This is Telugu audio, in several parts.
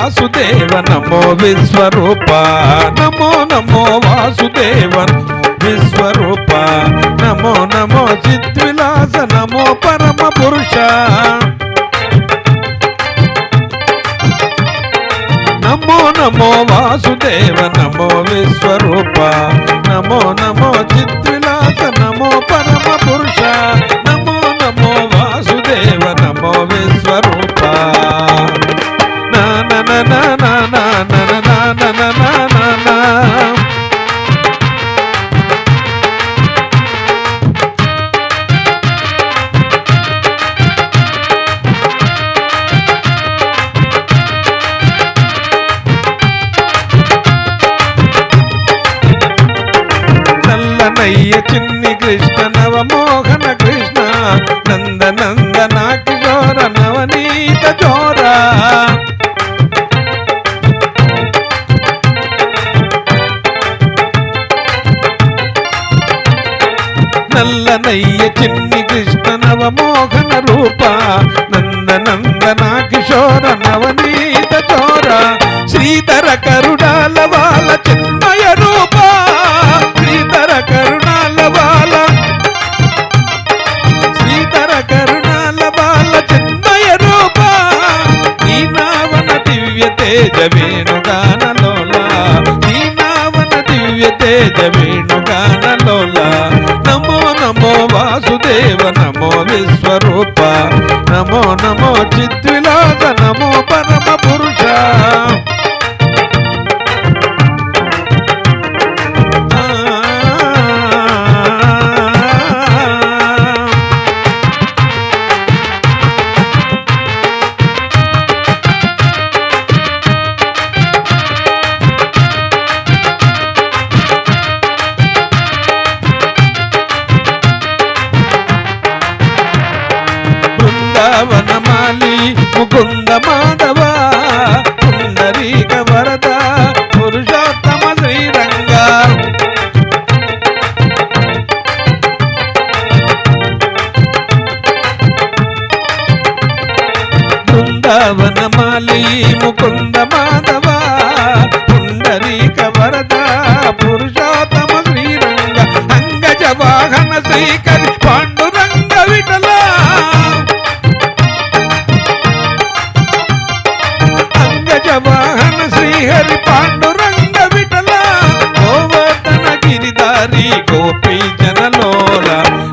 వాసుదేవ నమో విశ్వరూప నమో నమో వాసుదేవ విశ్వరూప నమో నమో చిద్విలాస నమో పరమ పురుష నమో నమో వాసుదేవ నమో విశ్వరూప నమో నమో చిద్విలాస నమో పరమ పురుష నమో నమో వాసుదేవ నమో విశ్వరూప నా నా నా నా నా నా నా నా నా నా నా నల్లనయ్య చిన్ని కృష్ణ నవమోహన కృష్ణ నంద నందన కిశోర నవనీత చోర నల్లనయ్య చిన్ని కృష్ణ నవమోహన రూప నంద నందన కిశోర నవనీత చోర శ్రీధర కరుణాల బాల చిన్మయ రూప శ్రీధర కరుణాల బాల శ్రీధర కరుణాల బాల చిన్మయ రూప ఈ నావన దివ్య తేజ వేణుగానలోల ఈ నావన దివ్య తేజ వేణుగానలోల నమో నమో వాసుదేవ నమో విశ్వరూప నమో నమో చిద్విలాస నమో పరమ పురుష బృందావనమాలి ముకుంద మాధవ పుండరీక వరద పురుషోత్తమ శ్రీరంగ బృందావనమాలి ముకుంద మాధవ పుండరీక వరద పురుషోత్తమ శ్రీరంగ అంగజ వాహన శ్రీకరి పాండురంగ విఠల వాహన శ్రీహరి పాండురంగ విఠల గోవర్ధన గిరిధారి గోపీ జనలోల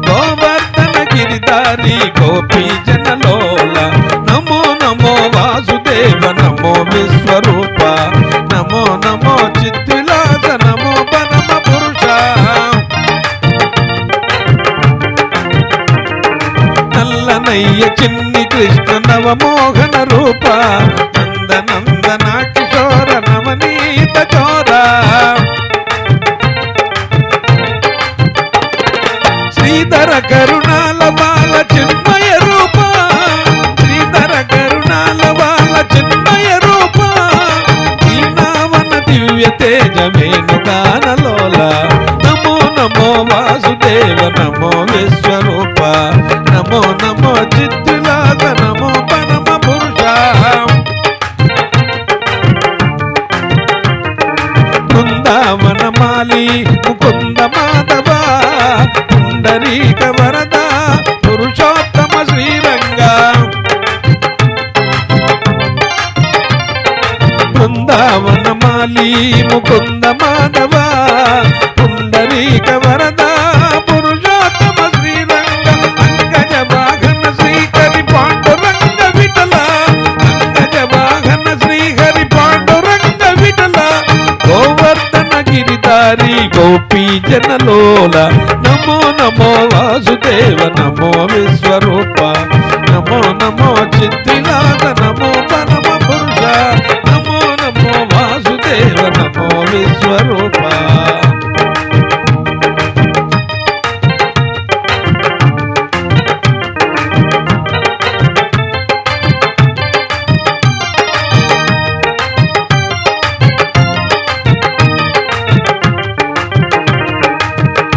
గోవర్ధన గిరిధారి గోపీ జనలోల నమో నమో వాసుదేవ నమో విశ్వరూప నమో నమో చిద్విలాస నమో పరమ పురుష నల్లనయ్య చిన్ని కృష్ణ నవమోహన రూప నందన కిశోర నవనీత చోర శ్రీధర కరుణాల బాల చిన్మయ రూప శ్రీధర కరుణాల బాల చిన్మయ రూప ఈ నావన దివ్య తేజ వేణుగానలోల నమో నమో వాసుదేవ నమో విశ్వరూప నమో నమో చిద్విలాస నమో పరమ పురుష బృందావనమాలి ముకుంద మాధవ పుండరీక వరద పురుషోత్తమ శ్రీరంగ బృందావనమాలి ముకుంద మాధవ పుండరీక వరద పురుషోత్తమ శ్రీరంగ అంగజ వాహన శ్రీకరి పాండురంగ విఠల అంగజ వాహన శ్రీహరి పాండురంగ విఠల గోవర్ధన గిరిధారి గోపీ జనలోల నమో నమో వాసుదేవ నమో విశ్వరూప నమో నమో చిద్విలాస నమో పరమ పురుష నమో నమో వాసుదేవ నమో విశ్వరూప